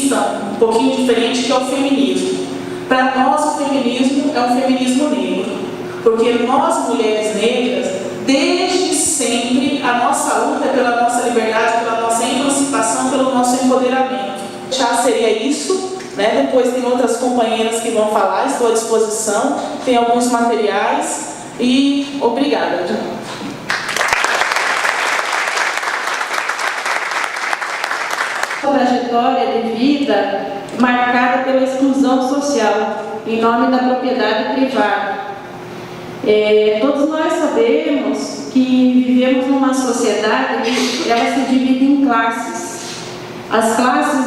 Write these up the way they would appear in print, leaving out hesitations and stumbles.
vista um pouquinho diferente, que é o feminismo. Para nós, o feminismo é um feminismo negro, porque nós, mulheres negras, desde sempre, a nossa luta é pela nossa liberdade, pela nossa emancipação, pelo nosso empoderamento. Já seria isso, né? Depois tem outras companheiras que vão falar, estou à disposição, tem alguns materiais e obrigada. Trajetória de vida marcada pela exclusão social em nome da propriedade privada. Todos nós sabemos que vivemos numa sociedade que ela se divide em classes. As classes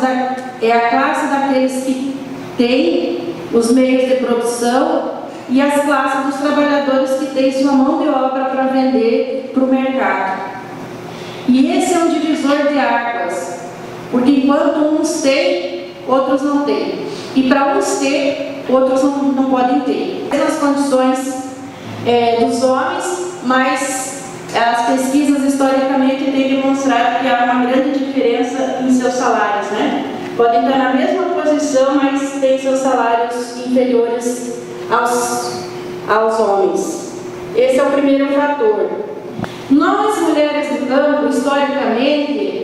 é a classe daqueles que têm os meios de produção e as classes dos trabalhadores que têm sua mão de obra para vender para o mercado. E esse é um divisor de águas. Porque enquanto uns têm, outros não têm. E para uns ter, outros não podem ter. As condições dos homens, mas as pesquisas historicamente têm demonstrado que há uma grande diferença em seus salários, né? Podem estar na mesma posição, mas têm seus salários inferiores aos homens. Esse é o primeiro fator. Nós, mulheres do campo, historicamente,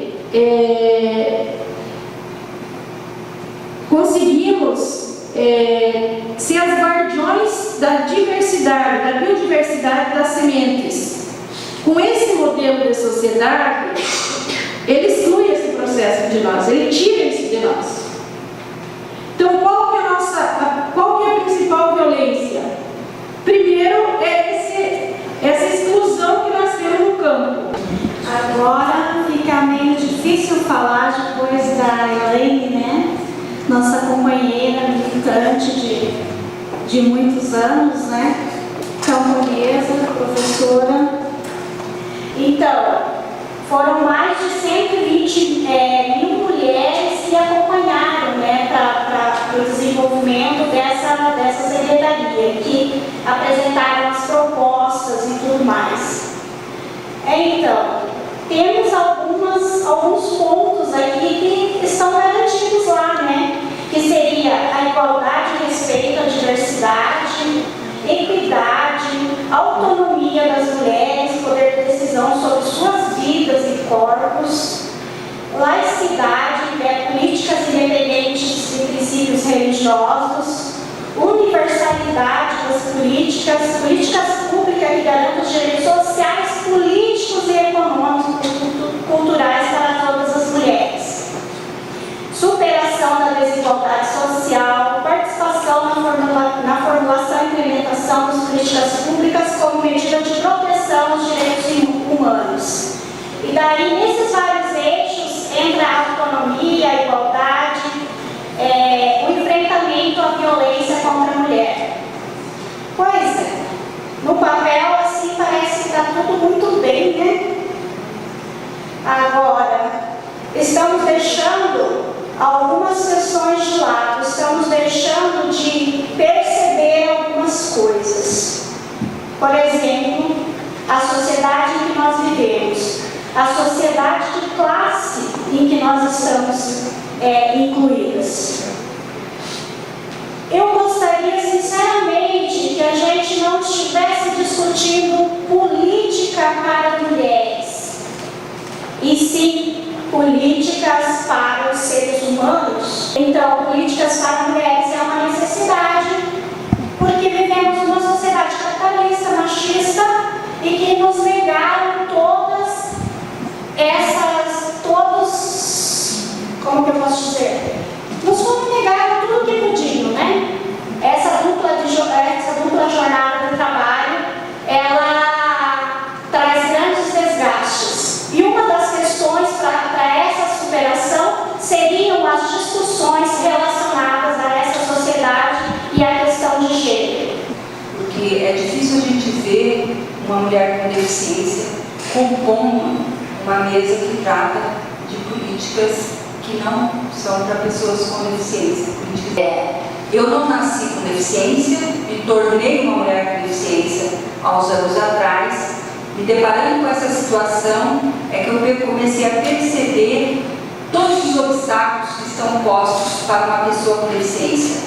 conseguimos ser as guardiões da diversidade, da biodiversidade das sementes. Com esse modelo de sociedade, ele exclui esse processo de nós, ele tira isso de nós. Então, qual que é a principal violência? Primeiro, essa exclusão que nós temos no campo. Agora fica meio difícil falar depois da Elaine, né? Nossa companheira militante de muitos anos, né? Camponesa, professora. Então, foram mais de 120 mil mulheres que acompanharam, né, para o desenvolvimento dessa secretaria, que apresentaram as propostas e tudo mais. Então, temos alguns pontos aqui que estão garantidos lá, né? Que seria a igualdade e respeito à diversidade, equidade, autonomia das mulheres, poder de decisão sobre suas vidas e corpos, laicidade, políticas independentes de princípios religiosos, universalidade das políticas públicas que garantam os direitos sociais, políticos e econômicos, culturais para todas as mulheres. Superação da desigualdade social, participação na formulação e implementação das políticas públicas como medida de proteção aos direitos humanos. E daí, nesses vários eixos, entra a autonomia, a igualdade, o enfrentamento à violência contra a mulher. Pois é, no papel assim parece que está tudo muito bem, né? Agora, estamos deixando algumas questões de lado, estamos deixando de perceber algumas coisas. Por exemplo, a sociedade em que nós vivemos, a sociedade de classe em que nós estamos incluídas. Eu gostaria sinceramente que a gente não estivesse discutindo política para mulheres, e sim políticas para os seres humanos. Então, políticas para mulheres é uma necessidade, porque vivemos numa sociedade capitalista, machista, e que nos negaram como que eu posso dizer? Nos negaram tudo que é digno, né? Essa dupla jornada de trabalho, ela traz grandes desgastes. E uma das questões para essa superação seriam as discussões relacionadas a essa sociedade e à questão de gênero. Porque é difícil a gente ver uma mulher com deficiência compondo uma mesa que trata de políticas que não são para pessoas com deficiência. Eu não nasci com deficiência, me tornei uma mulher com deficiência aos anos atrás, me deparando com essa situação, é que eu comecei a perceber todos os obstáculos obstáculos que estão postos para uma pessoa com deficiência.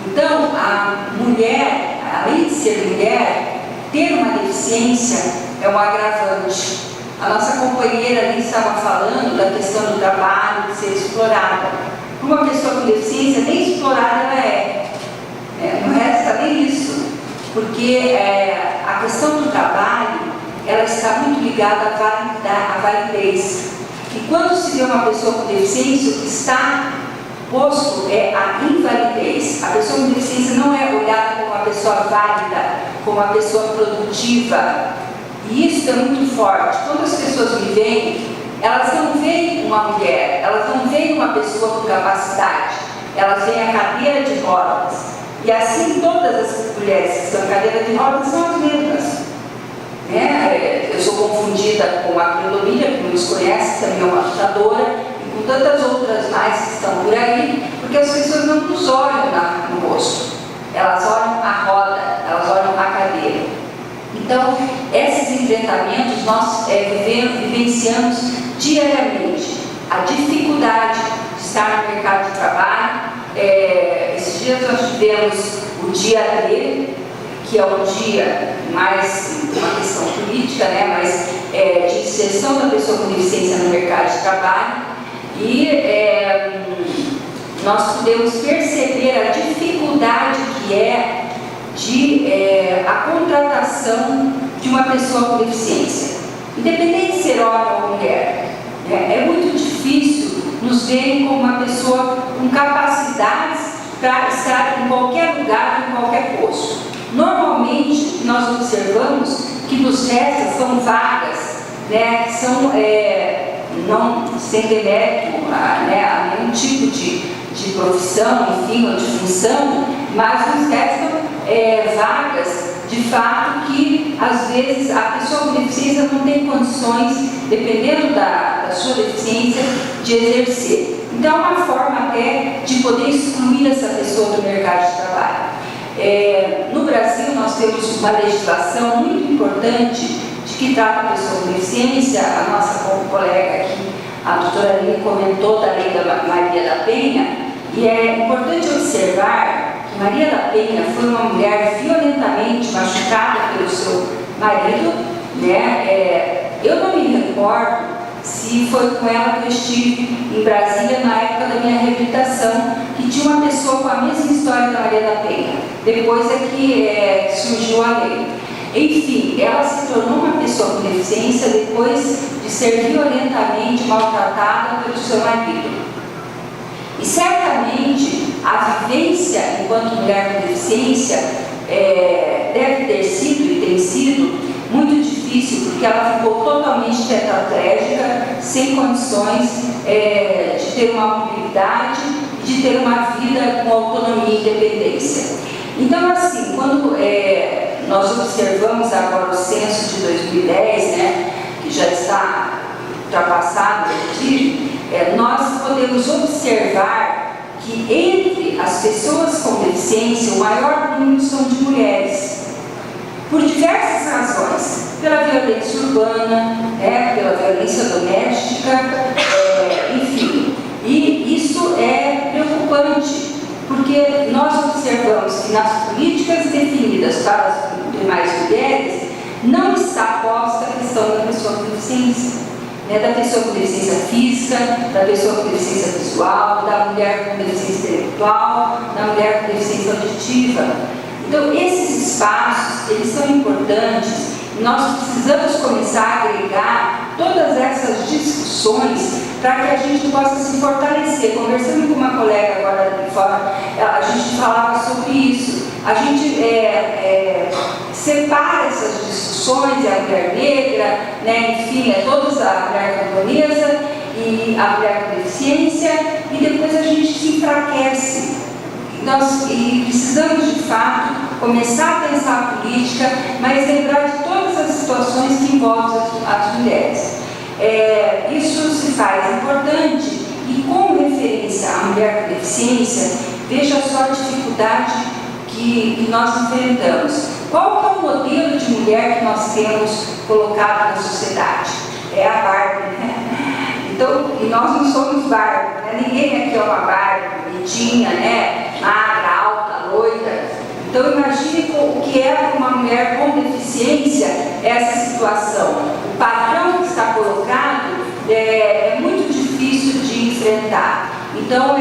Então, a mulher, além de ser mulher, ter uma deficiência é um agravante. A nossa companheira ali estava falando da questão do trabalho, de ser explorada. Uma pessoa com deficiência, nem explorada ela é. Não resta nem isso, porque a questão do trabalho, ela está muito ligada à validez. E quando se vê uma pessoa com deficiência, o que está posto é a invalidez. A pessoa com deficiência não é olhada como uma pessoa válida, como uma pessoa produtiva. E isso é muito forte. Quando as pessoas me veem, elas não veem uma mulher, elas não veem uma pessoa com capacidade, elas veem a cadeira de rodas. E assim todas as mulheres que estão em cadeira de rodas são as mesmas. Eu sou confundida com a Cledomínia, que nos conhece, também é uma lutadora, e com tantas outras mais que estão por aí, porque as pessoas não nos olham no rosto, elas olham a roda, elas olham a cadeira. Então, esses enfrentamentos nós vivenciamos diariamente. A dificuldade de estar no mercado de trabalho. Esses dias nós tivemos o dia D, que é um dia mais uma questão política, mas de inserção da pessoa com deficiência no mercado de trabalho, e nós podemos perceber a dificuldade que é a contratação de uma pessoa com deficiência, independente de ser homem ou mulher. É muito difícil nos verem como uma pessoa com capacidades para estar em qualquer lugar, em qualquer posto. Normalmente, nós observamos que nos resta são vagas, que são, não sem demérito a nenhum tipo de profissão, enfim, ou de função, mas nos restam vagas, de fato, que às vezes a pessoa com deficiência não tem condições, dependendo da sua deficiência, de exercer. Então, é uma forma até de poder excluir essa pessoa do mercado de trabalho. No Brasil, nós temos uma legislação muito importante de que trata a pessoa com deficiência. A nossa colega aqui, a doutora Aline, comentou da lei da Maria da Penha, e é importante observar que Maria da Penha foi uma mulher violentamente machucada pelo seu marido. Eu não me recordo se foi com ela que eu estive em Brasília na época da minha reabilitação, que tinha uma pessoa com a mesma história da Maria da Penha. Depois é que surgiu a lei. Enfim, ela se tornou uma pessoa com deficiência depois de ser violentamente maltratada pelo seu marido. E certamente a vivência enquanto mulher com deficiência deve ter sido e tem sido muito difícil, porque ela ficou totalmente tetraplégica, sem condições de ter uma mobilidade e de ter uma vida com autonomia e independência. Então, assim, quando nós observamos agora o censo de 2010, que já está ultrapassado, nós podemos observar que entre as pessoas com deficiência, o maior número são de mulheres. Por diversas razões, pela violência urbana, pela violência doméstica, enfim. E isso é preocupante, porque nós observamos que nas políticas definidas para as demais mulheres, não está posta a questão da pessoa com deficiência, da pessoa com deficiência física, da pessoa com deficiência visual, da mulher com deficiência intelectual, da mulher com deficiência auditiva. Então, esses espaços, eles são importantes, e nós precisamos começar a agregar todas essas discussões para que a gente possa se fortalecer. Conversando com uma colega agora de fora, a gente falava sobre isso. A gente separa essas discussões, a mulher negra, enfim, todos a mulher camponesa e a mulher com deficiência, e depois a gente se enfraquece. Nós precisamos, de fato, começar a pensar a política, mas lembrar de todas as situações que envolvem as mulheres. Isso se faz importante, e como referência à mulher com deficiência, veja só a dificuldade que nós enfrentamos. Qual é o modelo de mulher que nós temos colocado na sociedade? É a Barbie, Então, e nós não somos bárbaros, né? Ninguém aqui é uma bárbara, bonitinha, né? Magra, alta, loira. Então, imagine o que é para uma mulher com deficiência essa situação. O padrão que está colocado é muito difícil de enfrentar. Então,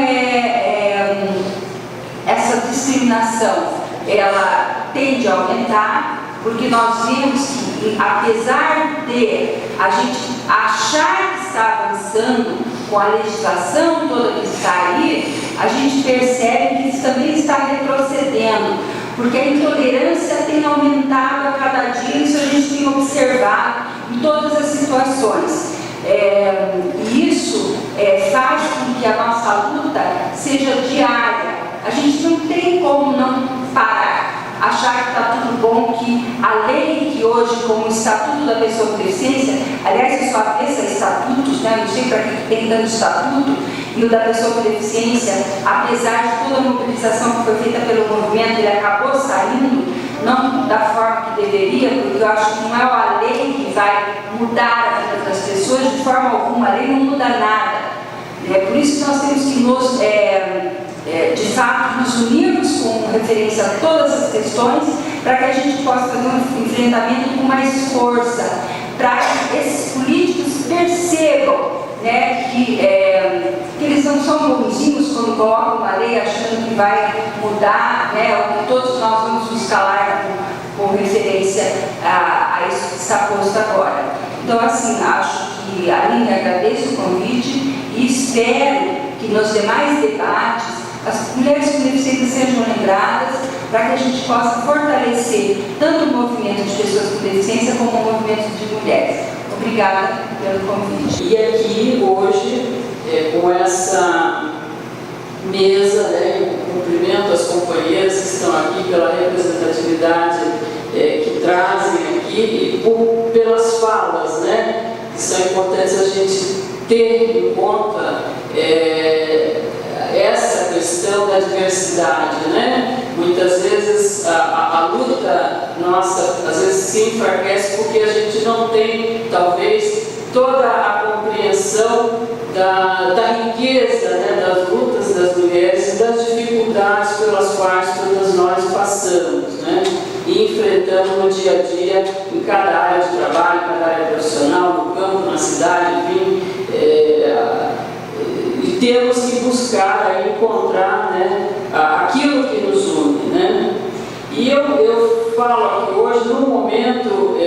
essa discriminação, ela tende a aumentar, porque nós vemos que, apesar de a gente achar que está avançando com a legislação toda que está aí, a gente percebe que isso também está retrocedendo, porque a intolerância tem aumentado a cada dia, isso a gente tem observado em todas as situações. E isso faz com que a nossa luta seja diária. A gente não tem como não parar, achar que está tudo bom, que a lei que hoje, como o Estatuto da Pessoa com Deficiência, aliás, eu sou avessa a estatutos, né? Não sei para que tem tanto estatuto, e o da pessoa com deficiência, apesar de toda a mobilização que foi feita pelo movimento, ele acabou saindo, não da forma que deveria, porque eu acho que não é a lei que vai mudar a vida das pessoas, de forma alguma, a lei não muda nada. Por isso que nós temos que nos, de fato, nos unirmos com referência a todas as questões, para que a gente possa fazer um enfrentamento com mais força, para que esses políticos percebam, né, que eles não são bonzinhos quando colocam uma lei achando que vai mudar, né, o que todos nós vamos nos calar com referência a isso que está posto agora. Então, assim, acho que, Aline, agradeço o convite e espero que nos demais debates as mulheres com deficiência sejam lembradas, para que a gente possa fortalecer tanto o movimento de pessoas com deficiência como o movimento de mulheres. Obrigada pelo convite. E aqui hoje, com essa mesa, né, eu cumprimento as companheiras que estão aqui pela representatividade que trazem aqui e pelas falas, né, que são importantes a gente ter em conta essa questão da diversidade, né? Muitas vezes a luta nossa às vezes se enfraquece porque a gente não tem, talvez, toda a compreensão da riqueza, né, das lutas das mulheres e das dificuldades pelas quais todas nós passamos, né? E enfrentamos no dia a dia, em cada área de trabalho, em cada área profissional, no campo, na cidade, enfim. E temos que buscar encontrar, né, aquilo que nos une, né? E eu falo aqui hoje no momento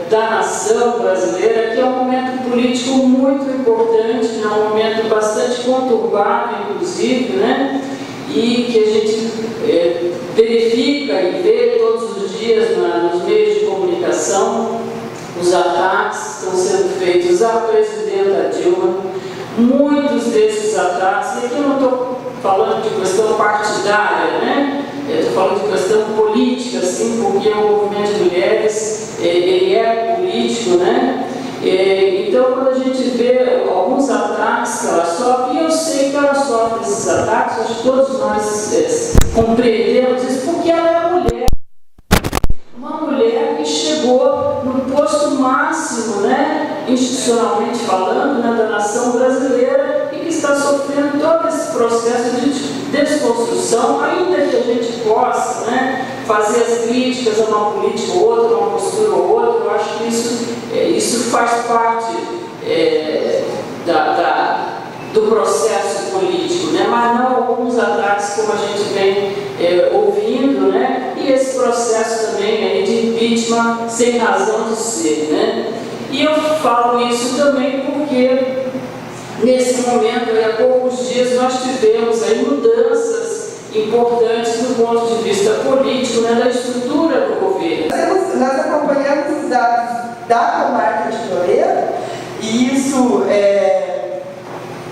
da nação brasileira, que é um momento político muito importante, é um momento bastante conturbado, inclusive, né? E que a gente verifica e vê todos os dias nos meios de comunicação os ataques que estão sendo feitos à presidenta Dilma. Muitos desses ataques, e aqui eu não estou falando de questão partidária, né? Estou falando de questão política, sim, porque o movimento de mulheres, ele é político, né? Então, quando a gente vê alguns ataques que ela sofre, e eu sei que ela sofre esses ataques, acho que todos nós compreendemos isso, porque ela é mulher. Uma mulher que chegou no posto máximo, né, institucionalmente falando, né, da nação brasileira, e que está sofrendo todo esse processo de desconstrução, ainda que a gente possa, né, fazer as críticas a uma política ou outra, uma postura ou outra. Eu acho que isso faz parte do processo político, né? Mas não alguns ataques como a gente vem ouvindo, né? E esse processo também aí de impeachment sem razão de ser, né? E eu falo isso também porque nesse momento, há poucos dias, nós tivemos aí mudanças importantes do ponto de vista político, né, da estrutura do governo. Nós acompanhamos os dados da comarca de Toledo e isso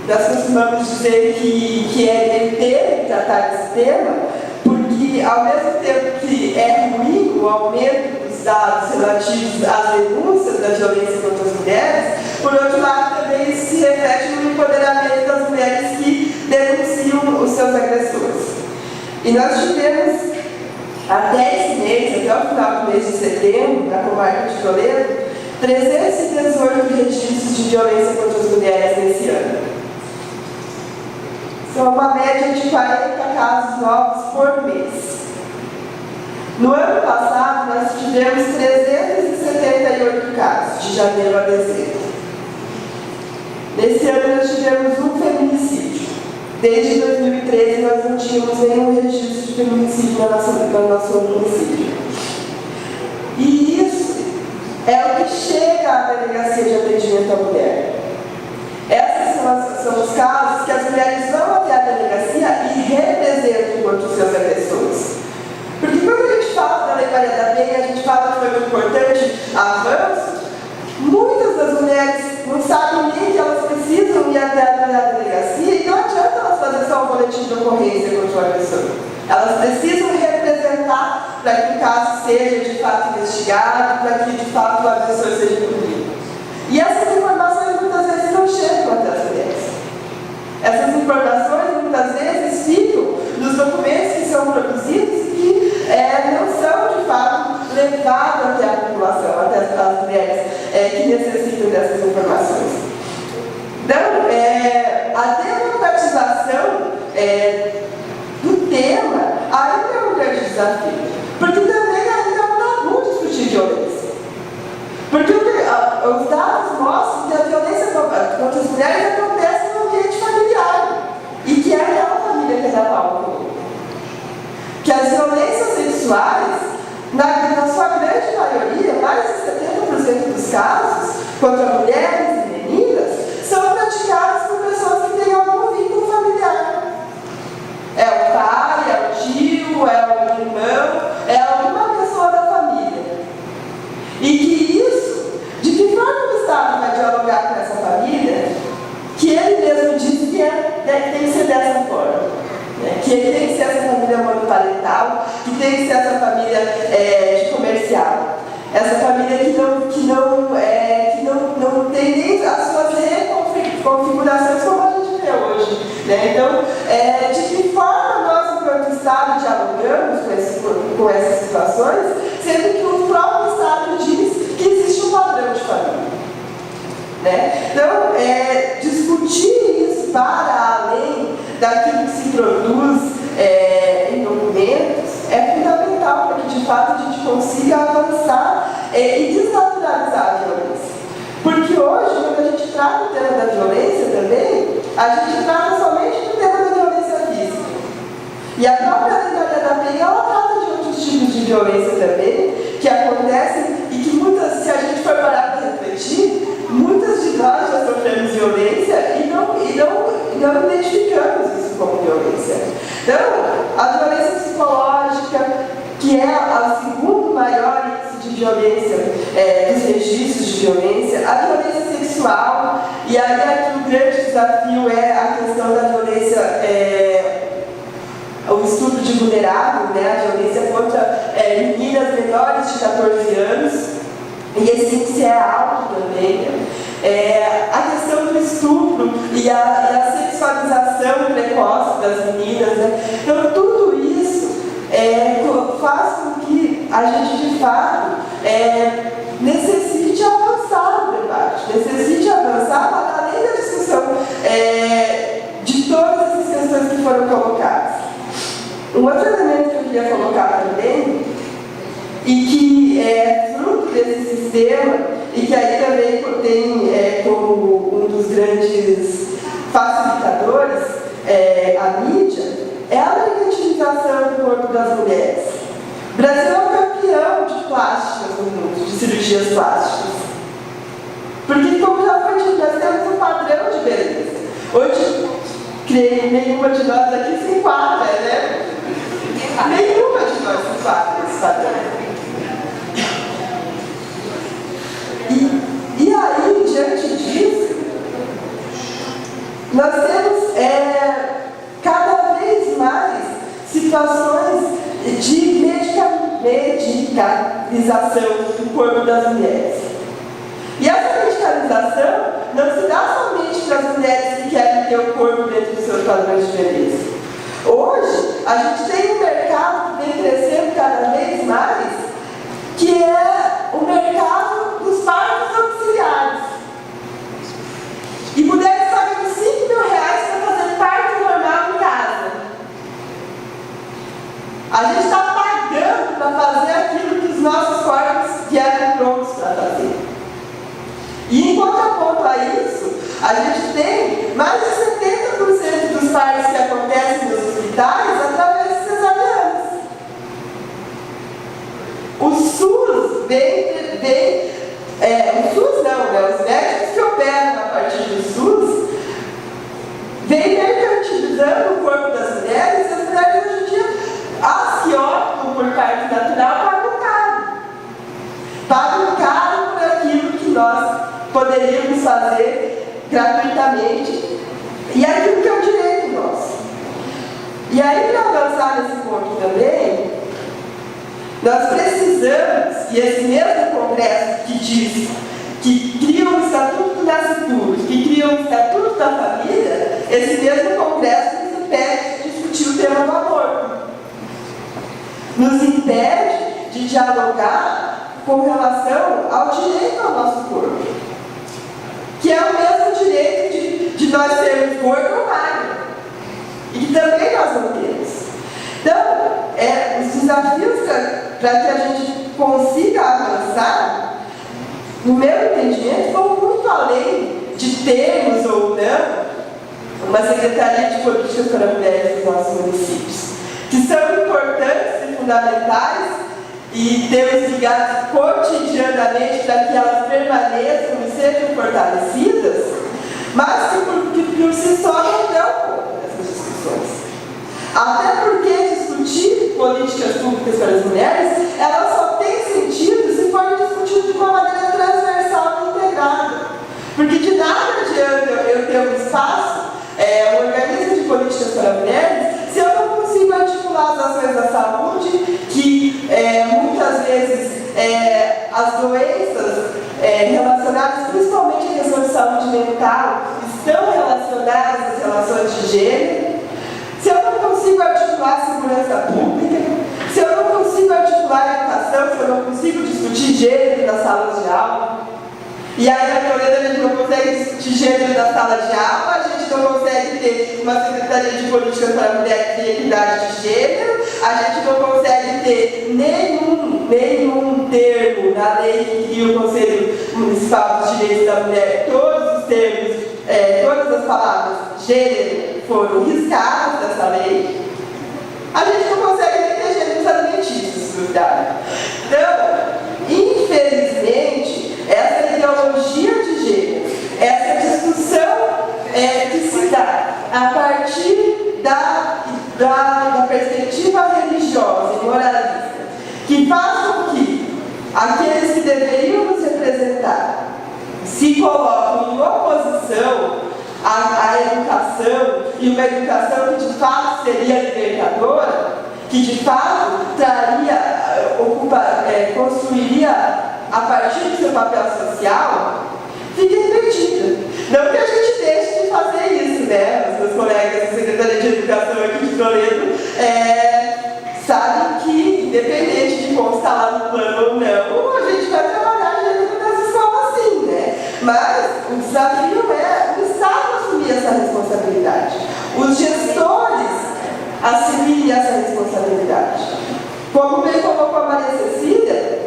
nós costumamos dizer que ele teve que tratar desse tema, porque ao mesmo tempo que é ruim o aumento dos dados relativos às denúncias da violência contra as mulheres, por outro lado também isso se reflete no empoderamento das mulheres que denunciam os seus agressores. E nós tivemos até esse mês, até o final do mês de setembro, na comarca de Toledo, 318 registros de violência contra as mulheres nesse ano. São uma média de 40 casos novos por mês. No ano passado, nós tivemos 378 casos, de janeiro a dezembro. Nesse ano, nós tivemos um feminicídio. Desde 2013, nós não tínhamos nenhum registro de feminicídio no nosso município. E isso é o que chega à delegacia de atendimento à mulher. Esses são os casos que as mulheres vão até a delegacia e representam contra os seus agressores. Porque quando a gente fala da Lei Maria da Penha, a gente fala que foi um importante avanço, muitas das mulheres não sabem nem que elas precisam ir até a delegacia e não adianta elas fazerem só um boletim de ocorrência contra o agressor. Elas precisam representar para que o caso seja de fato investigado, para que de fato o agressor seja punido. E essas informações muitas vezes não chegam até as mulheres. Essas informações muitas vezes ficam nos documentos que são produzidos e que não são de fato levados até a população, até as mulheres que necessitam dessas informações. Então, a democratização do tema ainda é um grande desafio, porque também ainda é um tabu discutir violência. Porque os dados mostram que a violência contra as mulheres acontece no ambiente familiar e que é aquela família que dá palco. Que as violências sexuais, na sua grande maioria, mais de 70% dos casos, contra mulheres e meninas, são praticadas por pessoas que têm algum vínculo familiar. É o pai, é o tio, é o irmão, é alguma pessoa da família. E que isso, de que forma o Estado vai dialogar com essa família, que ele mesmo diz que tem que ser dessa forma. Que ele tem que ser essa família monoparental, que tem que ser essa família de comercial. Essa família que não tem nem as suas reconfigurações como a gente vê hoje. Então, de que forma nós, enquanto Estado, dialogamos com essas situações, sendo que o próprio Estado diz que existe um padrão de família. Então, discutir isso para além daquilo que se produz em documentos é fundamental para que de fato a gente consiga avançar e desnaturalizar a violência. Porque hoje, quando a gente trata o tema da violência também, a gente trata somente do tema da violência física. E a própria Lei Maria da Penha, ela trata de outros tipos de violência também, que acontecem e que muitas, se a gente for parar para refletir, muitas de nós já sofremos violência e não identificamos isso como violência. Então, a violência psicológica, que é o segundo maior índice de violência, dos registros de violência, a violência sexual, e aí aqui o grande desafio é a questão da violência, o estupro de vulnerável, a violência contra meninas menores de 14 anos, e esse índice é alto também. A questão do estupro e a sexualização precoce das meninas. Então, tudo isso faz com que a gente, de fato, necessite avançar no debate, necessite avançar para além da discussão de todas essas questões que foram colocadas. Um outro elemento que eu queria colocar também, e que é fruto desse sistema, e que aí também tem como um dos grandes facilitadores a mídia, é a mercantilização do corpo das mulheres. O Brasil é um campeão de plásticas no mundo, de cirurgias plásticas. Porque, como já foi dito, nós temos um padrão de beleza. Hoje, creio, nenhuma de nós aqui se enquadra, Nenhuma de nós se enquadra nesse padrão. E aí, diante disso, nós temos cada vez mais situações de medicalização do corpo das mulheres. E essa medicalização não se dá somente para as mulheres que querem ter o corpo dentro dos seus padrões de beleza. Hoje, a gente tem um mercado que vem crescendo cada vez mais, que é o mercado dos partos partos que acontecem nos hospitais através de cesarianas. O SUS os médicos que operam a partir do SUS vêm mercantilizando o corpo das mulheres, e as mulheres hoje em dia, as que optam por parto natural, pagam caro. Pagam caro por aquilo que nós poderíamos fazer gratuitamente, e aquilo que é um direito nosso. E aí, para avançar nesse ponto também, nós precisamos, e esse mesmo congresso que diz que cria um Estatuto do Nascituro, que cria um Estatuto da Família, esse mesmo congresso nos impede de discutir o tema do aborto. Nos impede de dialogar com relação ao direito ao nosso corpo, que é o mesmo direito de nós sermos gordo ou magro, e que também nós não temos. Então, os desafios para que a gente consiga avançar, no meu entendimento, vão muito além de termos ou não uma Secretaria de Políticas para Mulheres nos nossos municípios, que são importantes e fundamentais e temos ligados cotidianamente para que elas permaneçam e sejam fortalecidas, mas que por si só não dão conta dessas discussões. Até porque discutir políticas públicas para as mulheres, ela só tem sentido se for discutido de uma maneira transversal e integrada. Porque de nada adianta eu ter um espaço, um organismo de políticas para mulheres, se eu não consigo articular as ações da saúde, que muitas vezes as doenças relacionadas principalmente à questão de saúde mental estão relacionadas às relações de gênero. Se eu não consigo articular a segurança pública, se eu não consigo articular a educação, se eu não consigo discutir gênero nas salas de aula, e aí na Florida a gente não consegue discutir gênero na sala de aula, a gente não consegue ter uma Secretaria de Políticas para Mulheres e Equidade de Gênero, a gente não consegue ter nenhum termo na lei que cria o Conselho Municipal dos Direitos da Mulher, todos os termos, todas as palavras gênero foram riscadas dessa lei, a gente não consegue nem ter gêneros alimentícios no cidade. Então, infelizmente, essa ideologia de gênero, essa discussão que se dá a partir da perspectiva religiosa e moralista, que faz com que aqueles que deveriam nos representar se colocam em oposição à educação, e uma educação que de fato seria libertadora, que de fato construiria a partir do seu papel social, fica perdida. Não que a gente deixe de fazer isso, né? Os meus colegas da Secretaria de Educação aqui de Toledo sabem que, independente de constar lá no plano ou não, a gente vai trabalhar dentro das escolas sim, né? Mas o desafio é o Estado assumir essa responsabilidade. Os gestores assumirem essa responsabilidade. Como bem colocou a Maria Cecília,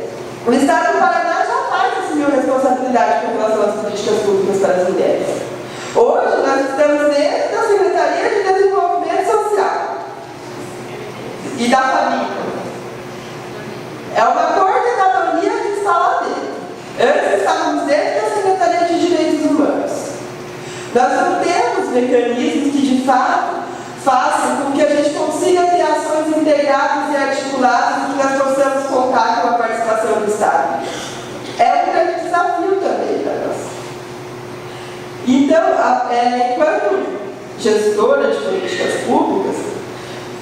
o Estado do Paraná jamais assumiu responsabilidade com relação às políticas públicas para as mulheres. Hoje nós estamos dentro da Secretaria de Desenvolvimento Social e da Família. É uma coordenadoria que está lá dentro. Antes estávamos dentro da Secretaria de Direitos Humanos. Nós não temos mecanismos que de fato façam com que a gente consiga ter ações integradas e articuladas e que nós possamos contar com a participação do Estado. É um grande desafio também para nós. Então, enquanto gestora de políticas públicas,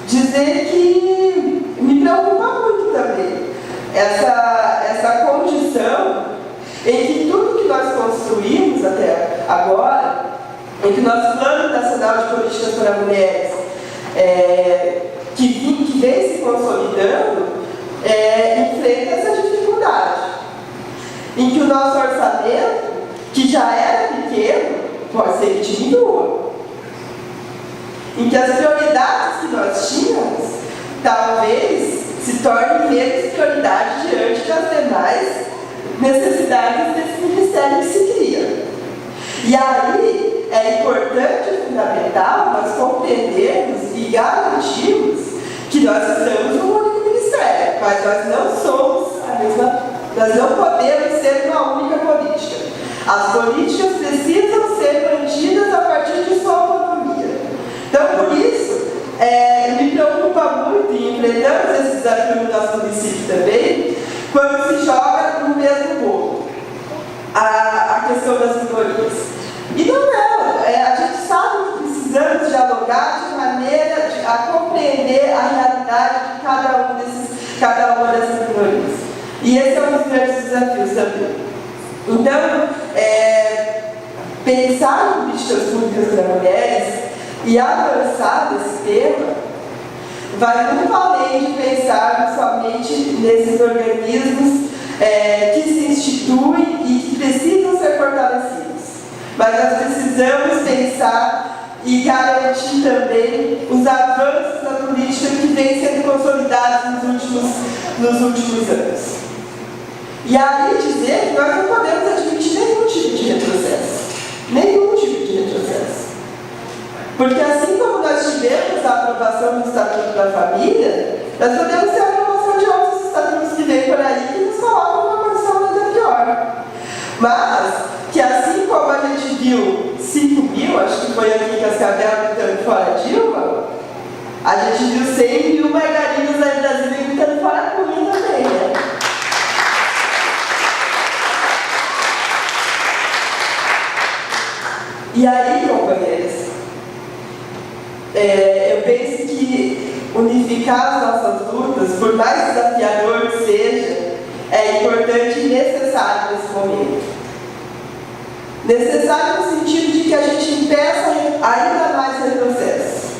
dizer que me preocupa muito também essa condição em que tudo que nós construímos até agora, em que o nosso Plano Nacional de Políticas para Mulheres, que vem se consolidando, enfrenta essa dificuldade. Em que o nosso orçamento, que já era pequeno, pode ser que diminua. Em que as prioridades que nós tínhamos, talvez se tornem menos prioridade diante das demais necessidades desse ministério que se cria. E aí, é importante e fundamental nós compreendermos e garantirmos que nós estamos no único ministério, mas nós não somos a mesma, nós não podemos ser uma única política. As políticas precisam ser mantidas a partir de sua autonomia. Então, por isso, me preocupa muito, e enfrentamos esse desafio no nosso município também, quando se joga no mesmo bolo a questão das minorias. E não, a gente sabe que precisamos dialogar de maneira a compreender a realidade de cada uma dessas minorias. E esse é um dos grandes desafios também. Então, pensar em políticas públicas para mulheres e avançar nesse tema vai muito além de pensar somente nesses organismos que se instituem e que precisam ser fortalecidos. Mas nós precisamos pensar e garantir também os avanços da política que vêm sendo consolidados nos últimos anos. E aí dizer que nós não podemos admitir nenhum tipo de retrocesso. Nenhum tipo de retrocesso. Porque assim como nós tivemos a aprovação do Estatuto da Família, nós podemos ter a aprovação de outros estatutos que vêm por aí que nos colocam numa condição ainda pior. Mas que assim como a gente viu 5.000, acho que foi aqui em Cascavel gritando fora Dilma, a gente viu 100.000 margaridas aí em Brasília gritando fora Cunha também, né? E aí, companheiros, eu penso que unificar as nossas lutas, por mais desafiador que seja, é importante e necessário nesse momento. Necessário no sentido de que a gente impeça ainda mais retrocessos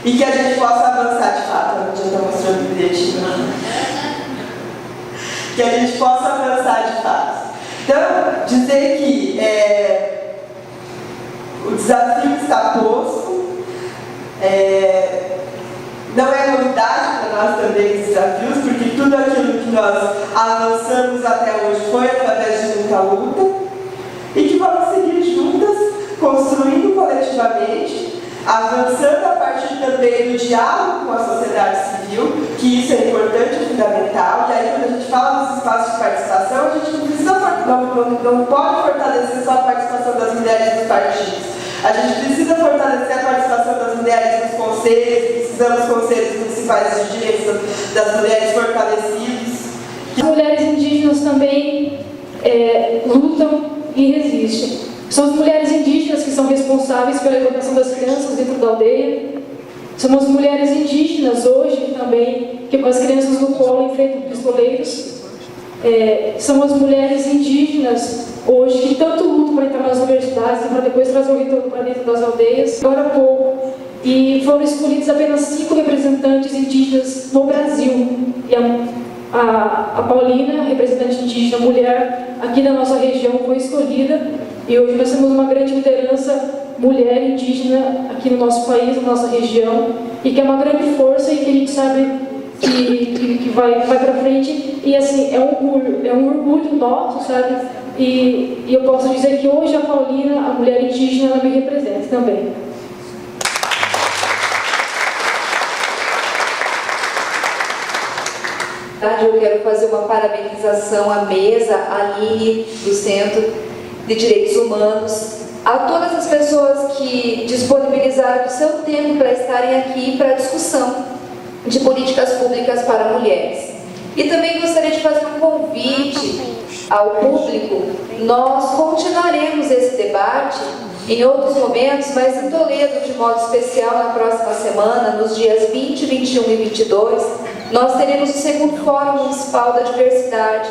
e que a gente possa avançar de fato. Eu já estou mostrando o bilhetinho. Que a gente possa avançar de fato. Então, dizer que o desafio está posto, não é novidade para nós também os desafios, porque tudo aquilo que nós avançamos até hoje foi através de muita luta, e que vamos seguir juntas, construindo coletivamente, avançando a partir também do diálogo com a sociedade civil, que isso é importante e fundamental. E aí, quando a gente fala dos espaços de participação, a gente não pode fortalecer só a participação das mulheres nos partidos. A gente precisa fortalecer a participação das mulheres nos conselhos, precisamos de conselhos municipais de direitos das mulheres fortalecidos. As mulheres indígenas também lutam e resistem. São as mulheres indígenas que são responsáveis pela educação das crianças dentro da aldeia. São as mulheres indígenas hoje também que com as crianças no colo enfrentam pistoleiros. São as mulheres indígenas hoje que tanto lutam para entrar nas universidades e para depois trazer o retorno para dentro das aldeias. Agora há pouco, e foram escolhidos apenas 5 representantes indígenas no Brasil. E a Paulina, representante indígena mulher aqui da nossa região, foi escolhida. E hoje nós temos uma grande liderança mulher indígena aqui no nosso país, na nossa região, e que é uma grande força e que a gente sabe que vai para frente. E assim, é um orgulho nosso, sabe? E eu posso dizer que hoje a Paulina, a mulher indígena, ela me representa também. Eu quero fazer uma parabenização à mesa, à Aline, do Centro de Direitos Humanos, a todas as pessoas que disponibilizaram o seu tempo para estarem aqui para a discussão de políticas públicas para mulheres. E também gostaria de fazer um convite ao público. Nós continuaremos esse debate em outros momentos, mas em Toledo, de modo especial, na próxima semana, nos dias 20, 21 e 22, nós teremos o 2º Fórum Municipal da Diversidade.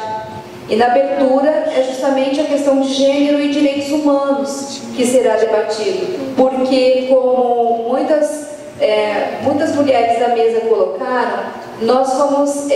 E na abertura é justamente a questão de gênero e direitos humanos que será debatido, porque como muitas mulheres da mesa colocaram, nós fomos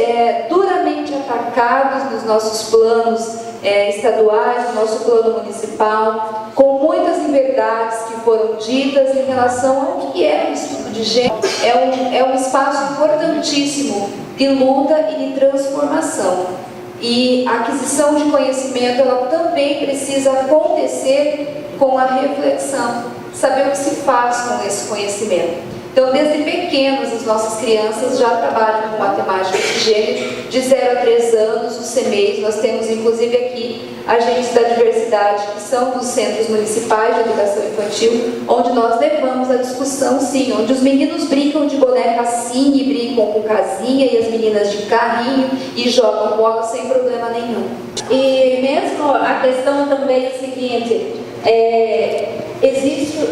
duramente atacados nos nossos planos estaduais, no nosso plano municipal, com muitas inverdades que foram ditas em relação ao que é o estudo de gênero. É um espaço importantíssimo de luta e de transformação. E a aquisição de conhecimento, ela também precisa acontecer com a reflexão, saber o que se faz com esse conhecimento. Então, desde pequenos, as nossas crianças já trabalham com matemática de gênero, de 0 a 3 anos, os CMEIs. Nós temos, inclusive, aqui agentes da diversidade, que são dos centros municipais de educação infantil, onde nós levamos a discussão, sim, onde os meninos brincam de boneca sim e brincam com casinha, e as meninas de carrinho, e jogam bola sem problema nenhum. E mesmo a questão também é o seguinte, existem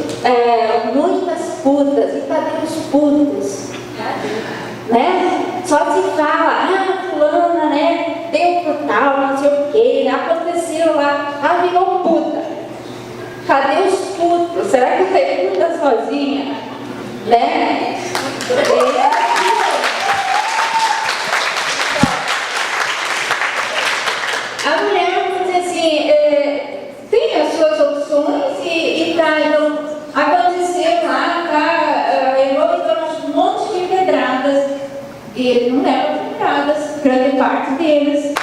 muitas putas, e cadê os putos? Né? Só se fala, fulana, né, deu por tal, não sei o que, aconteceu lá, virou puta. Cadê os putos? Será que tem puta sozinha? Né? A mulher, vamos dizer assim, tem as suas opções e tá, então, aconteceu lá, errou e trouxe um monte de pedradas, e ele não leva pedradas, grande parte deles,